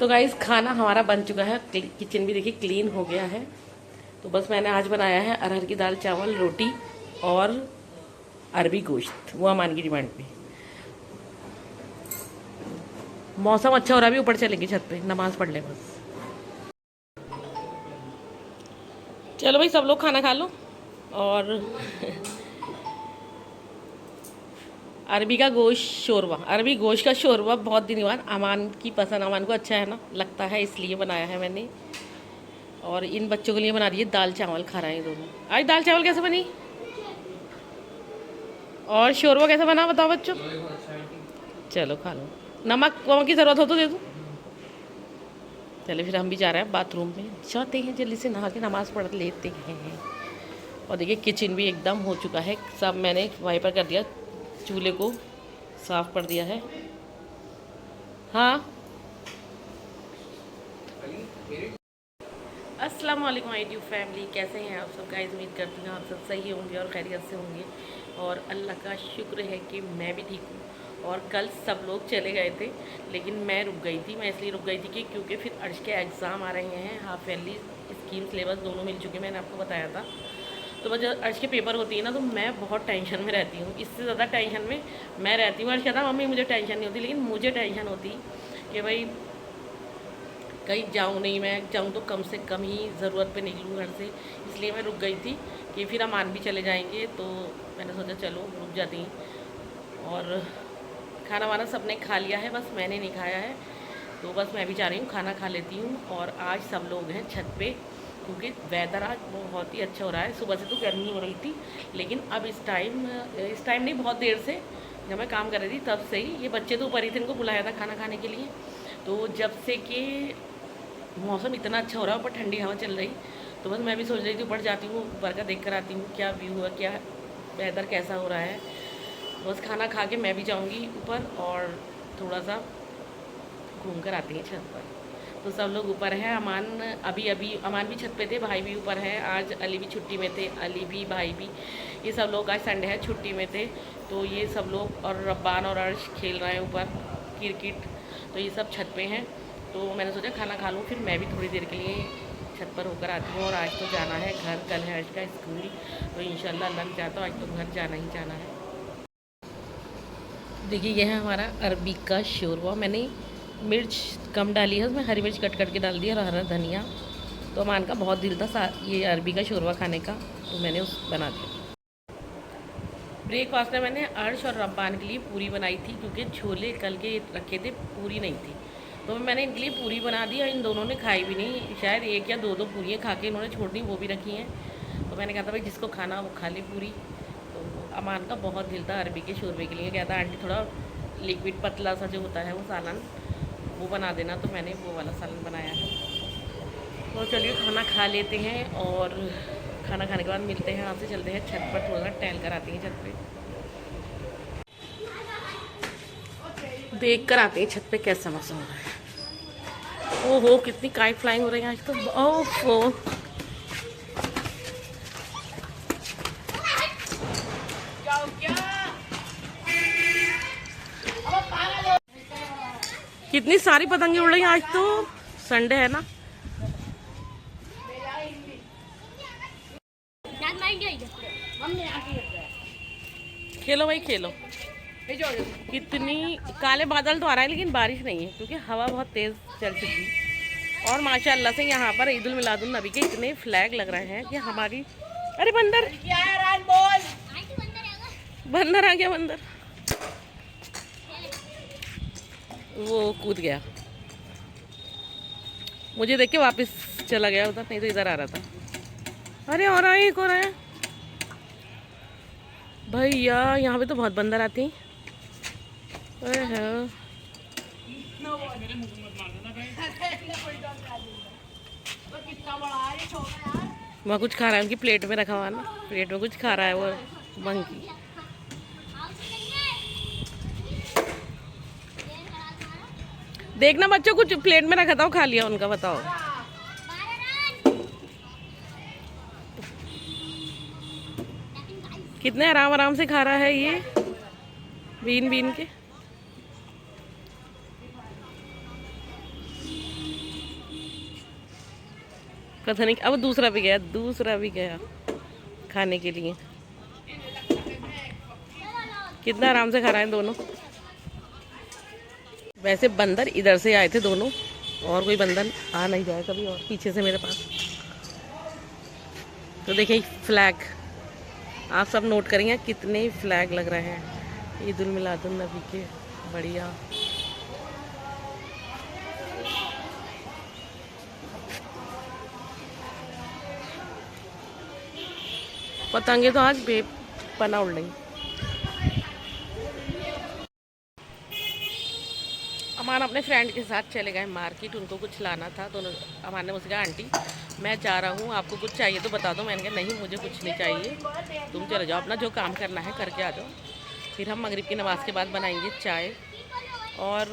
तो गाइस खाना हमारा बन चुका है, किचन भी देखिए क्लीन हो गया है। तो बस मैंने आज बनाया है अरहर की दाल, चावल, रोटी और अरबी गोश्त, वो अमान की डिमांड पे। मौसम अच्छा हो रहा है, अभी ऊपर चलेंगे छत पे, नमाज पढ़ ले बस। चलो भाई सब लोग खाना खा लो। और अरबी का गोश्त शोरबा, अरबी गोश्त का शोरबा बहुत दिन बाद अमान की पसंद, अमान को अच्छा है ना लगता है, इसलिए बनाया है मैंने। और इन बच्चों के लिए बना रही है दाल चावल, खा रहे हैं दोनों। आज दाल चावल कैसे बनी और शोरबा कैसे बना बताओ बच्चों। चलो खा लो, नमक वमक की ज़रूरत हो तो दे दूँ। चले फिर हम भी जा रहे हैं बाथरूम में, जाते हैं जल्दी से नहा के नमाज़ पढ़ लेते हैं। और देखिए किचन भी एकदम हो चुका है, सब मैंने वाइपर कर दिया, चूल्हे को साफ़ कर दिया है। हाँ अस्सलाम वालेकुम माय ड्यू फैमिली, कैसे हैं आप सब गाइस। उम्मीद करती हूँ आप सब सही होंगे और खैरियत से होंगे। और अल्लाह का शुक्र है कि मैं भी ठीक हूँ। और कल सब लोग चले गए थे लेकिन मैं रुक गई थी। मैं इसलिए रुक गई थी कि क्योंकि फिर अर्श के एग्ज़ाम आ रहे हैं, हाफ ईयरली स्कीम सिलेबस दोनों मिल चुके, मैंने आपको बताया था। तो बस जब अर्श के पेपर होती है ना, तो मैं बहुत टेंशन में रहती हूँ, इससे ज़्यादा टेंशन में मैं रहती हूँ। अर्श कहता मम्मी मुझे टेंशन नहीं होती, लेकिन मुझे टेंशन होती कि भाई कहीं जाऊँ नहीं, मैं जाऊँ तो कम से कम ही ज़रूरत पे निकलूँ घर से। इसलिए मैं रुक गई थी कि फिर अमान भी चले जाएंगे, तो मैंने सोचा चलो रुक जाती हूँ। और खाना वाना सबने खा लिया है, बस मैंने नहीं खाया है। तो बस मैं भी जा रही हूँ, खाना खा लेती हूँ। और आज सब लोग हैं छत पे, क्योंकि वेदर आज बहुत ही अच्छा हो रहा है। सुबह से तो गर्मी हो रही थी, लेकिन अब इस टाइम नहीं, बहुत देर से जब मैं काम कर रही थी तब से ही, ये बच्चे तो ऊपर ही थे, इनको बुलाया था खाना खाने के लिए। तो जब से कि मौसम इतना अच्छा हो रहा है, ऊपर ठंडी हवा चल रही, तो बस मैं भी सोच रही थी ऊपर जाती हूँ, ऊपर का देख कर आती हूँ क्या व्यू है, क्या वेदर कैसा हो रहा है। बस खाना खा के मैं भी जाऊँगी ऊपर और थोड़ा सा घूम कर आती हैं छत पर। तो सब लोग ऊपर हैं, अमान अभी अमान भी छत पे थे, भाई भी ऊपर है। आज अली भी छुट्टी में थे, अली भी भाई भी, ये सब लोग आज संडे है छुट्टी में थे। तो ये सब लोग और रब्बान और अर्श खेल रहे हैं ऊपर क्रिकेट, तो ये सब छत पे हैं। तो मैंने सोचा खाना खा लूँ, फिर मैं भी थोड़ी देर के लिए छत पर होकर आती हूँ। और आज तो जाना है घर, कल है अर्श का स्कूल, तो इंशाल्लाह लग जाता हूँ, आज तो घर जाना ही जाना है। देखिए यह है हमारा अरबी का शोरबा, मैंने मिर्च कम डाली है, उसमें हरी मिर्च कट करके डाल दी और हरा धनिया। तो अमान का बहुत दिल था ये अरबी का शोरबा खाने का, तो मैंने उस बना दिया। ब्रेकफास्ट में मैंने अर्श और रब्बान के लिए पूरी बनाई थी, क्योंकि छोले कल के रखे थे, पूरी नहीं थी, तो मैंने इनके लिए पूरी बना दी। और इन दोनों ने खाई भी नहीं, शायद एक या दो पूरियाँ खा के इन्होंने छोड़ दी, वो भी रखी हैं। तो मैंने कहा था भाई जिसको खाना वो खा ले पूरी। तो अमान का बहुत दिल था अरबी के शोरबे के लिए, कहता आंटी थोड़ा लिक्विड पतला सा जो होता है वो सालन वो बना देना, तो मैंने वो वाला सालन बनाया है। तो चलिए खाना खा लेते हैं, और खाना खाने के बाद मिलते हैं, यहाँ से चलते हैं छत पर, थोड़ा सा टहल कर आते हैं छत पे, देख कर आते हैं छत पे कैसा मौसम हो रहा है। ओहो कितनी काइट फ्लाइंग हो रही है आज तो। ओहो कितनी सारी पतंगे उड़ रही हैं, आज तो संडे है ना। खेलो भाई खेलो। कितनी काले बादल तो आ रहा है, लेकिन बारिश नहीं है, क्योंकि हवा बहुत तेज़ चल चुकी। और माशाल्लाह से यहाँ पर ईदुल मिलादुल नबी के इतने फ्लैग लग रहे हैं कि हमारी, अरे बंदर, बंदर आ गया, बंदर वो कूद गया, मुझे देख के वापस चला गया उधर, नहीं तो इधर आ रहा था। अरे और आए एक और आया भैया, यहाँ पे तो बहुत बंदर आते हैं। वहाँ कुछ खा रहा है, उनकी प्लेट में रखा हुआ ना, प्लेट में कुछ खा रहा है वो मंकी। देखना बच्चों, कुछ प्लेट में रखा था वो खा लिया उनका, बताओ। कितने आराम आराम से खा रहा है ये, बीन बीन के। पता नहीं, अब दूसरा भी गया, दूसरा भी गया खाने के लिए। कितना आराम से खा रहे हैं दोनों। वैसे बंदर इधर से आए थे दोनों, और कोई बंदर आ नहीं जाए कभी और पीछे से मेरे पास। तो देखिए फ्लैग, आप सब नोट करेंगे कितने फ्लैग लग रहे हैं ईद उल मिलादुन नबी के। बढ़िया। पतंगे तो आज बेपना उड़ रही। अमान अपने फ्रेंड के साथ चले गए मार्केट, उनको कुछ लाना था। तो अमान ने मुझसे कहा आंटी मैं जा रहा हूँ, आपको कुछ चाहिए तो बता दो। मैंने कहा नहीं मुझे कुछ नहीं चाहिए, तुम चले जाओ, अपना जो काम करना है करके आ जाओ। फिर हम मगरिब की नमाज़ के बाद बनाएंगे चाय। और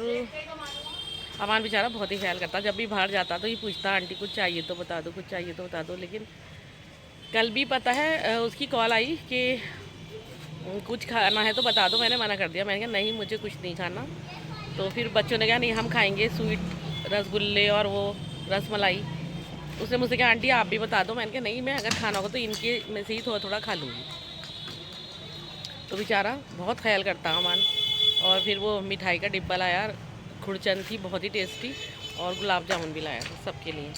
अमान बेचारा बहुत ही ख्याल करता, जब भी बाहर जाता तो ये पूछता आंटी कुछ चाहिए तो बता दो, कुछ चाहिए तो बता दो। लेकिन कल भी पता है उसकी कॉल आई कि कुछ खाना है तो बता दो, मैंने मना कर दिया। मैंने कहा नहीं मुझे कुछ नहीं खाना। तो फिर बच्चों ने कहा नहीं हम खाएंगे स्वीट रसगुल्ले और वो रसमलाई। उसने मुझसे कहा आंटी आप भी बता दो। मैंने कहा नहीं मैं अगर खाना होगा तो इनके में से ही थोड़ा थोड़ा खा लूँगी। तो बेचारा बहुत ख्याल करता अमान। और फिर वो मिठाई का डिब्बा लाया, खुरचन थी बहुत ही टेस्टी, और गुलाब जामुन भी लाया सबके लिए।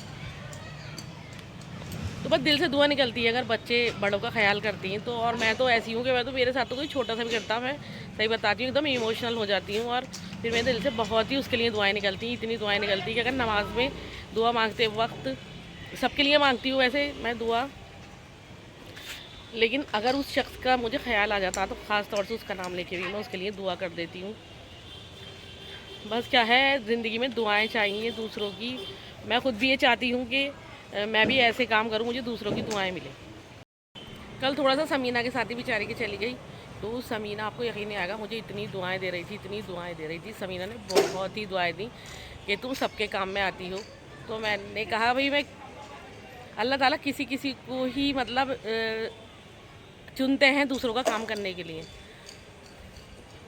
तो बस दिल से दुआ निकलती है अगर बच्चे बड़ों का ख्याल करती हैं तो। और मैं तो ऐसी हूँ कि मैं तो मेरे साथ तो कोई छोटा सा भी करता, मैं सही बताती हूँ एकदम इमोशनल हो जाती हूँ। और फिर मेरे दिल से बहुत ही उसके लिए दुआएं निकलती हैं, इतनी दुआएं निकलती हैं कि अगर नमाज में दुआ मांगते वक्त सबके लिए मांगती हूँ वैसे मैं दुआ, लेकिन अगर उस शख्स का मुझे ख्याल आ जाता तो ख़ास तौर से उसका नाम लेके भी मैं उसके लिए दुआ कर देती हूँ। बस क्या है, ज़िंदगी में दुआएं चाहिए दूसरों की। मैं खुद भी ये चाहती हूँ कि मैं भी ऐसे काम करूँ, मुझे दूसरों की दुआएं मिले। कल थोड़ा सा समीना के साथ ही बेचारी के चली गई। तो समीना आपको यकीन नहीं आएगा मुझे इतनी दुआएं दे रही थी, इतनी दुआएं दे रही थी। समीना ने बहुत ही दुआएं दी कि तुम सबके काम में आती हो। तो मैंने कहा भाई मैं अल्लाह ताला किसी किसी को ही मतलब चुनते हैं दूसरों का काम करने के लिए।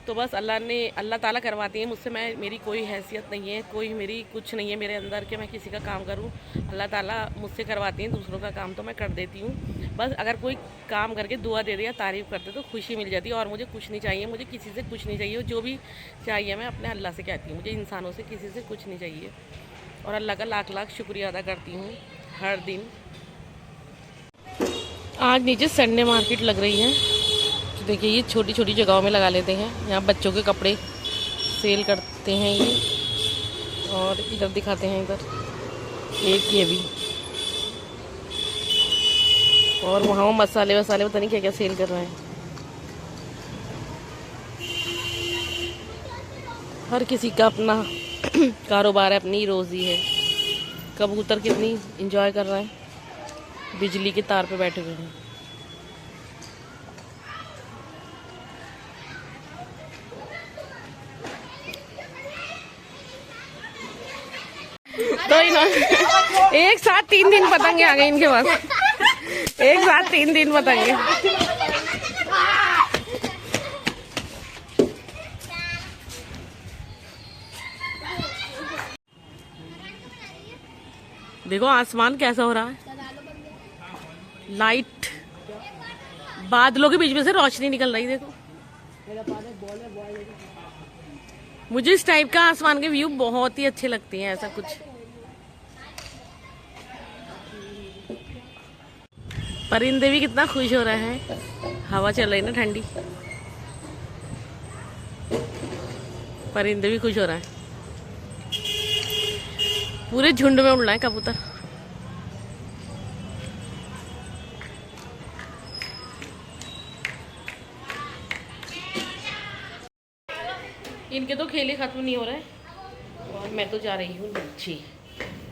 तो बस अल्लाह ताला करवाती है मुझसे। मेरी कोई हैसियत नहीं है, कोई मेरी कुछ नहीं है मेरे अंदर कि मैं किसी का काम करूं। अल्लाह ताला मुझसे करवाती हैं दूसरों का काम, तो मैं कर देती हूँ। बस अगर कोई काम करके दुआ दे दे या तारीफ़ करते तो खुशी मिल जाती है। और मुझे कुछ नहीं चाहिए, मुझे किसी से कुछ नहीं चाहिए। जो भी चाहिए मैं अपने अल्लाह से कहती हूँ, मुझे इंसानों से किसी से कुछ नहीं चाहिए। और अल्लाह का लाख लाख शुक्रिया अदा करती हूँ हर दिन। आज नीचे संडे मार्केट लग रही है। तो देखिए ये छोटी छोटी जगहों में लगा लेते हैं, यहाँ बच्चों के कपड़े सेल करते हैं ये। और इधर दिखाते हैं, इधर एक ये भी, और वहाँ मसाले वसाले पता नहीं क्या क्या सेल कर रहे हैं। हर किसी का अपना कारोबार है, अपनी रोज़ी है। कबूतर कितनी इंजॉय कर रहे हैं, बिजली के तार पे बैठे हुए हैं। तो एक साथ 3 दिन पतंगे आ गए इनके पास, एक साथ 3 दिन पतंगे। देखो आसमान कैसा हो रहा है, लाइट बादलों के बीच में से रोशनी निकल रही। देखो मुझे इस टाइप का आसमान के व्यू बहुत ही अच्छे लगते हैं, ऐसा कुछ। परिंदे भी कितना खुश हो रहे हैं, हवा चल रही ना ठंडी, परिंदे भी खुश हो रहे हैं। पूरे झुंड में उड़ रहे हैं कबूतर। इनके तो खेले खत्म नहीं हो रहे और मैं तो जा रही हूँ नीचे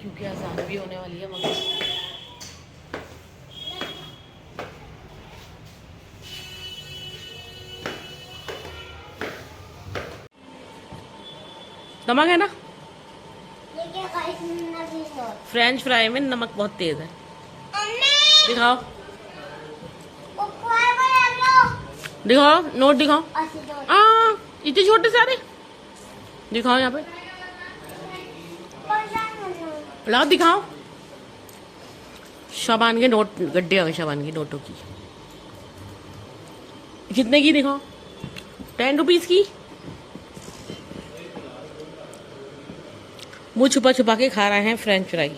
क्योंकि अज़ान भी होने वाली है मगर। नमक है ना, फ्रेंच फ्राई में नमक बहुत तेज है। दिखाओ दिखाओ नोट दिखाओ, इतने छोटे सारे दिखाओ, यहाँ पे लाओ दिखाओ। शबान के नोट गड्ढे आ गए, शबान की नोटों की। कितने की दिखाओ? 10 रुपीज़ की। मुंह छुपा छुपा के खा रहे हैं फ्रेंच फ्राई।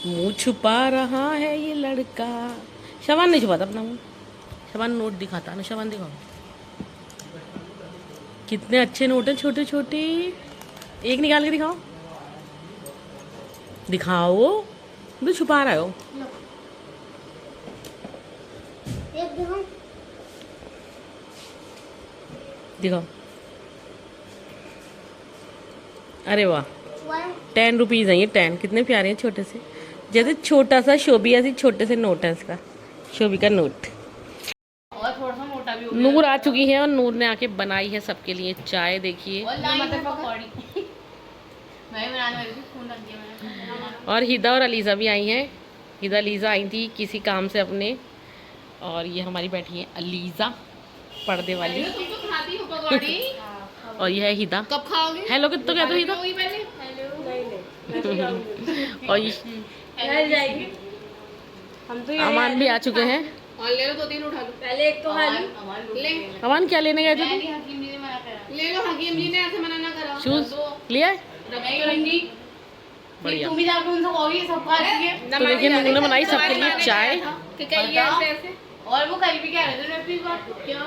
मुंह छुपा रहा है ये लड़का। शबान नहीं छुपाता अपना मुंह। शबान नोट दिखाता ना, शबान दिखाओ। कितने अच्छे नोट हैं, छोटे छोटे। एक निकाल के दिखाओ, दिखाओ। मुझे छुपा रहे हो। दिखाओ। अरे वाह, 10 रुपीज़ है ये। 10 कितने प्यारे हैं, छोटे से, जैसे छोटा सा शोभी, ऐसे छोटे से नोट है इसका, शोभी का नोट। और थोड़ा सा मोटा भी हो गया। नूर आ चुकी है और नूर ने आके बनाई है सबके लिए चाय। देखिए और हिदा और अलीज़ा भी आई हैं। हिदा अलीज़ा आई थी किसी काम से अपने, और ये हमारी बैठी है अलीज़ा पर्दे वाली। और ये है हिदा। कब खाओगे? हेलो कितना तो कह दो हिदा। और ये अमान भी आ चुके हैं। ले लो 2-3 उठा लो। पहले एक तो ले। अमान क्या लेने गए थे तुम? ले लो, हकीम जी ने ऐसे मना ना करा। शूज लिया? बढ़िया। तुम भी जाके उनसे कहोगी सब खा लीजिए। तो देखिए नूनू ने बनाई सबके लिए चाय। और वो कहीं भी कह रहे थे अपनी बात क्या कह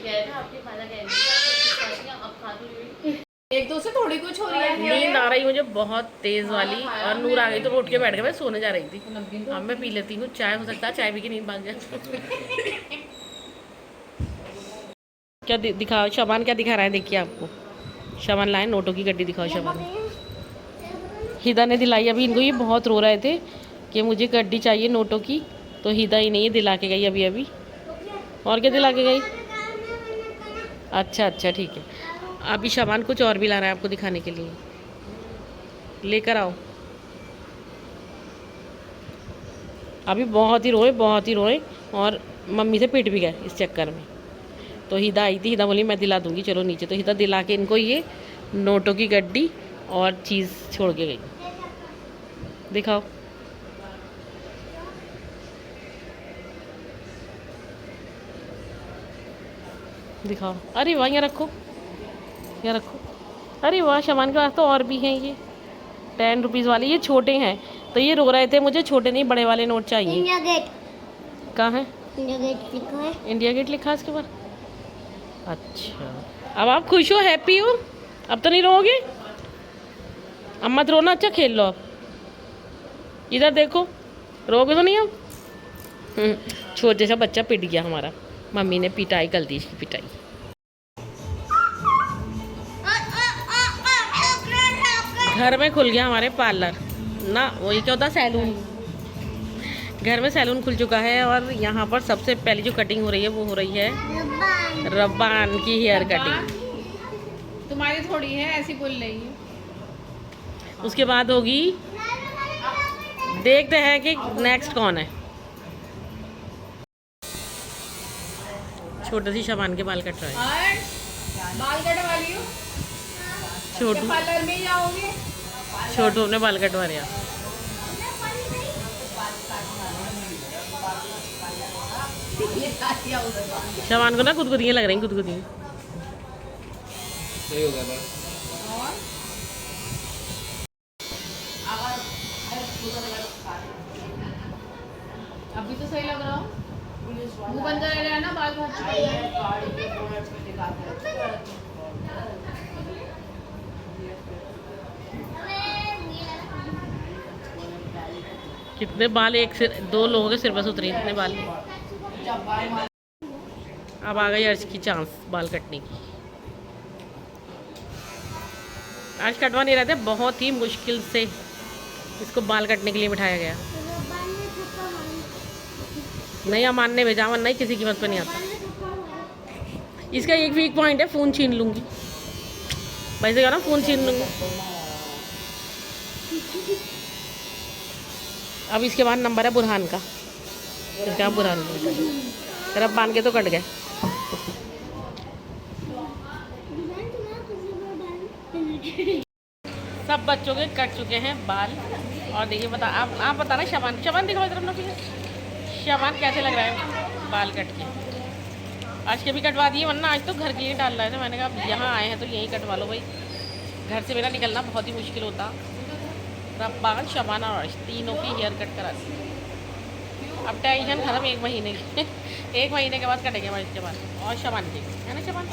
रहे थे, आपकी खाना कह रही है अब खा तो एक दो से थोड़ी कुछ हो रही है। नींद आ रही मुझे बहुत तेज वाली, और नूर आ गई तो उठ के बैठ गया। मैं सोने जा रही थी। अब मैं पी लेती हूँ चाय, हो सकता है चाय पी के नींद भाग जाए। क्या दिखाओ शबान, क्या दिखा रहा है देखिए आपको। शबान लाए नोटों की गड्डी, दिखाओ शबान। हिदा ने दिलाई अभी इनको, ये बहुत रो रहे थे कि मुझे गड्डी चाहिए नोटों की, तो हिदा ही नहीं दिला के गई अभी अभी। और क्या दिला के गई? अच्छा अच्छा ठीक है। अभी शबान कुछ और भी ला रहा है आपको दिखाने के लिए, लेकर आओ। अभी बहुत ही रोए और मम्मी से पिट भी गए इस चक्कर में। तो हिदा आई थी, हिदा बोली मैं दिला दूंगी चलो नीचे, तो हिदा दिला के इनको ये नोटों की गड्डी और चीज़ छोड़ के गई। दिखाओ। दिखाओ। अरे वाह, यहाँ रखो, यहाँ रखो। अरे वाह, शबान के पास तो और भी हैं ये 10 रुपीज़ वाले। ये छोटे हैं तो ये रो रहे थे मुझे छोटे नहीं बड़े वाले नोट चाहिए। इंडिया गेट कहाँ है? इंडिया गेट लिखा है। इंडिया गेट लिखा है इसके ऊपर। अच्छा, अब आप खुश हो, हैप्पी हो? अब तो नहीं रोओगे? अब मत रोना, अच्छा खेल लो। अब इधर देखो, रोगे तो नहीं अब? छोटे सा बच्चा पिट गया हमारा, मम्मी ने पिटाई कर दी इसकी पिटाई। घर में खुल गया हमारे पार्लर ना, वही क्या होता है सैलून। घर में सैलून खुल चुका है और यहाँ पर सबसे पहली जो कटिंग हो रही है वो हो रही है रब्बान की हेयर कटिंग। तुम्हारी थोड़ी है, ऐसी बोल रही है। उसके बाद होगी, देखते हैं कि नेक्स्ट कौन है। छोटी सी शबान के बाल कट रहा है। बाल कटवा लियो, छोटू पार्लर में जाओगे। छोटू ने बाल कटवा लिया। शबान को ना गुदगुदियाँ लग रही, गुदगुदियाँ। सही हो गया। अभी तो सही लग रहा हो, मुंह बंद कर रहा है ना, बाल बहुत चुके हैं। कितने बाल एक सिर, 2 लोगों के सिर पर उतरे इतने बाल। अब आ गई अर्श की चांस बाल कटने की। आज कटवा नहीं रहे थे, बहुत ही मुश्किल से इसको बाल कटने के लिए बिठाया गया। नहीं अमान ने भेजा, अमान नहीं किसी कीमत पर नहीं आता। इसका एक वीक पॉइंट है, फ़ोन छीन लूँगी भाई से, कहा ना फ़ोन छीन लूँगी। अब इसके बाद नंबर है बुरहान का, इसका बुरहान तरफ बांध के तो कट गए। सब बच्चों के कट चुके हैं बाल। और देखिए बता आप बताना शबान शबान दिखाओ इधर अपना प्लीज। शबान कैसे लग रहा है बाल कट के? आज के भी कटवा दिए, वरना आज तो घर के लिए डाल रहा है। तो मैंने कहा अब यहाँ आए हैं तो यहीं कटवा लो भाई, घर से मेरा निकलना बहुत ही मुश्किल होता। तब बाल शबाना और अर्श तीनों की हेयर कट करा दी। अब टेंशन खत्म 1 महीने की। 1 महीने के बाद कटेंगे हमारे शबान और शबान के, है ना शबान?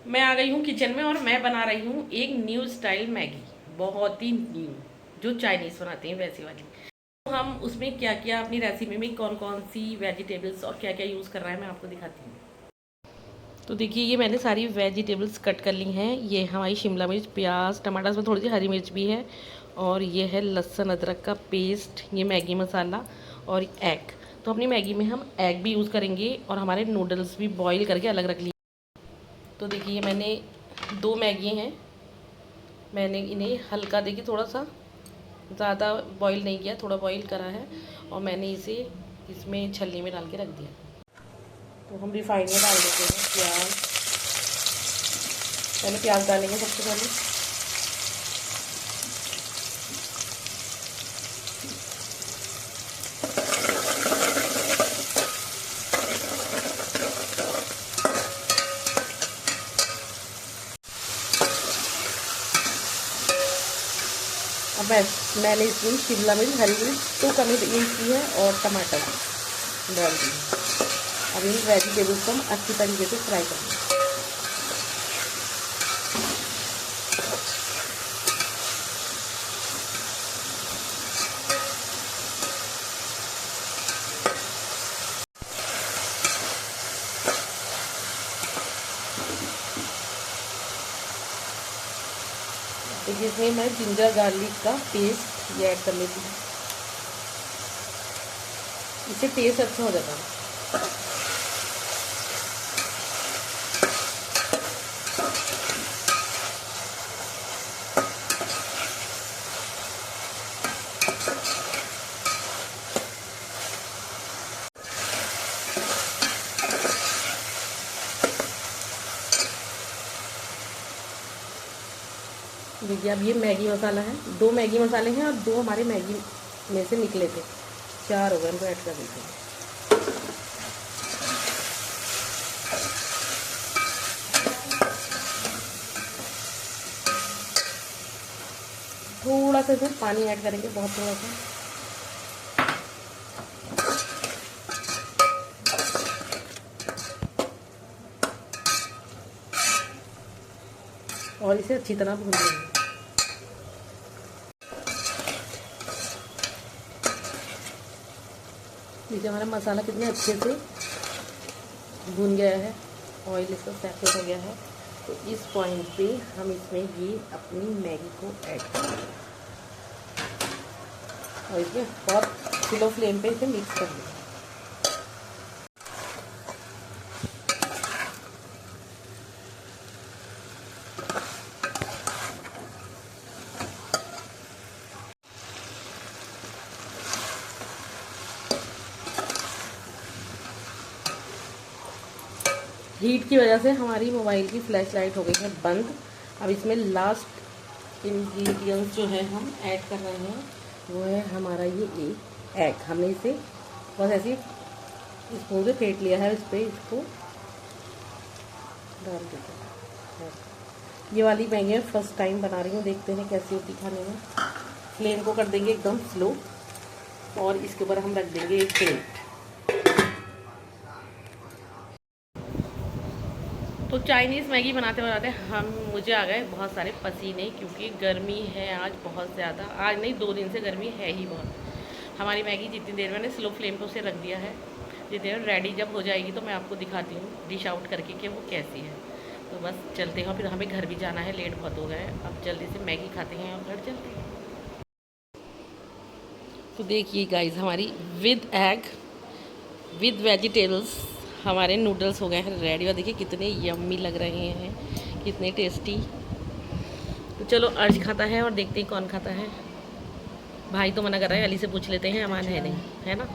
मैं आ गई हूँ किचन में और मैं बना रही हूँ एक न्यू स्टाइल मैगी, बहुत ही न्यू, जो चाइनीज़ बनाते हैं वैसी वाली। तो हम उसमें क्या क्या अपनी रेसिपी में कौन कौन सी वेजिटेबल्स और क्या क्या यूज़ कर रहा है मैं आपको दिखाती हूँ। तो देखिए ये मैंने सारी वेजिटेबल्स कट कर ली हैं। ये हमारी शिमला मिर्च, प्याज, टमाटर, इसमें थोड़ी सी हरी मिर्च भी है, और ये है लहसुन अदरक का पेस्ट, ये मैगी मसाला और एग। तो अपनी मैगी में हम एग भी यूज़ करेंगे और हमारे नूडल्स भी बॉईल करके अलग रख लिए। तो देखिए मैंने 2 मैगी हैं, मैंने इन्हें हल्का देखिए थोड़ा सा ज़्यादा बॉईल नहीं किया, थोड़ा बॉईल करा है, और मैंने इसे इसमें छलनी में डाल के रख दिया। तो हम रिफाइंड में डाल देते हैं प्याज। पहले प्याज डालेंगे सबसे पहले। अब मैंने इसमें शिमला मिर्च, हरी मिर्च तो कम यूज़ की है और टमाटर डाल दिए। अब इन वेजिटेबल्स को हम अच्छी तरीके से फ्राई करेंगे। तो जिसमें मैं जिंजर गार्लिक का पेस्ट ये ऐड कर लेती हूँ, इससे टेस्ट अच्छा हो जाता है। देखिए अब ये मैगी मसाला है, 2 मैगी मसाले हैं और 2 हमारे मैगी में से निकले थे, 4 हो गए, इनको ऐड कर देते हैं। थोड़ा सा इसमें पानी ऐड करेंगे, बहुत थोड़ा सा। और इसे अच्छी तरह भून लेंगे। देखिए हमारा मसाला कितने अच्छे से भून गया है, ऑयल इसका सेपरेट हो गया है। तो इस पॉइंट पे हम इसमें ये अपनी मैगी को ऐड करेंगे और इसमें बहुत स्लो फ्लेम पे इसे मिक्स कर लेंगे। हीट की वजह से हमारी मोबाइल की फ्लैश लाइट हो गई है बंद। अब इसमें लास्ट इंग्रेडिएंट्स जो है हम ऐड कर रहे हैं, वो है हमारा ये एग। हमने इसे बस ऐसे स्पून से फेंट लिया है, इस पर इसको डाल देते हैं। ये वाली मैगी मैं फर्स्ट टाइम बना रही हूँ, देखते हैं कैसी होती खाने में। फ्लेम को कर देंगे एकदम स्लो और इसके ऊपर हम रख देंगे एक प्लेट। तो चाइनीज़ मैगी बनाते बनाते मुझे आ गए बहुत सारे पसीने, क्योंकि गर्मी है आज बहुत ज़्यादा। आज नहीं, 2 दिन से गर्मी है ही बहुत। हमारी मैगी जितनी देर मैंने स्लो फ्लेम पे उसे रख दिया है, जितनी देर रेडी जब हो जाएगी तो मैं आपको दिखाती हूँ डिश आउट करके कि वो कैसी है। तो बस चलते हैं, फिर हमें घर भी जाना है, लेट बहुत हो गए। अब जल्दी से मैगी खाते हैं और घर चलते हैं। तो देखिए गाइस, हमारी विद एग विद वेजिटेबल्स हमारे नूडल्स हो गए हैं रेडी। और देखिए कितने यम्मी लग रहे हैं, कितने टेस्टी। तो चलो अर्ज खाता है और देखते हैं कौन खाता है। भाई तो मना कर रहा है, अली से पूछ लेते हैं, अमान है नहीं, है ना।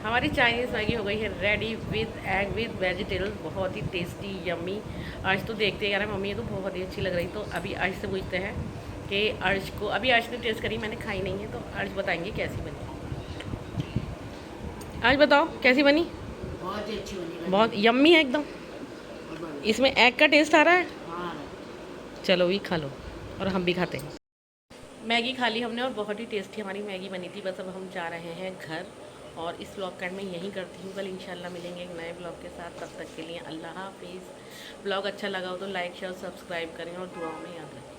हमारी चाइनीज़ मैगी हो गई है ready with egg with vegetables, बहुत ही टेस्टी यम्मी। आज तो देखते हैं यार मम्मी, ये तो बहुत ही अच्छी लग रही। तो अभी आज से पूछते हैं कि अर्श को, अभी अर्श ने टेस्ट करी, मैंने खाई नहीं है, तो अर्श बताएंगे कैसी बनी। अर्श बताओ कैसी बनी। बहुत ही अच्छी बनी। बहुत यम्मी है एकदम। इसमें एग का टेस्ट आ रहा है। हाँ। चलो भी खा लो और हम भी खाते हैं। मैगी खा ली हमने और बहुत ही टेस्टी हमारी मैगी बनी थी। बस अब हम जा रहे हैं घर और इस व्लॉग का मैं यहीं करती हूँ। कल इंशाल्लाह मिलेंगे एक नए व्लॉग के साथ। तब तक के लिए अल्लाह हाफिज़। व्लॉग अच्छा लगा हो तो लाइक शेयर सब्सक्राइब करें और दुआओं में याद रखें।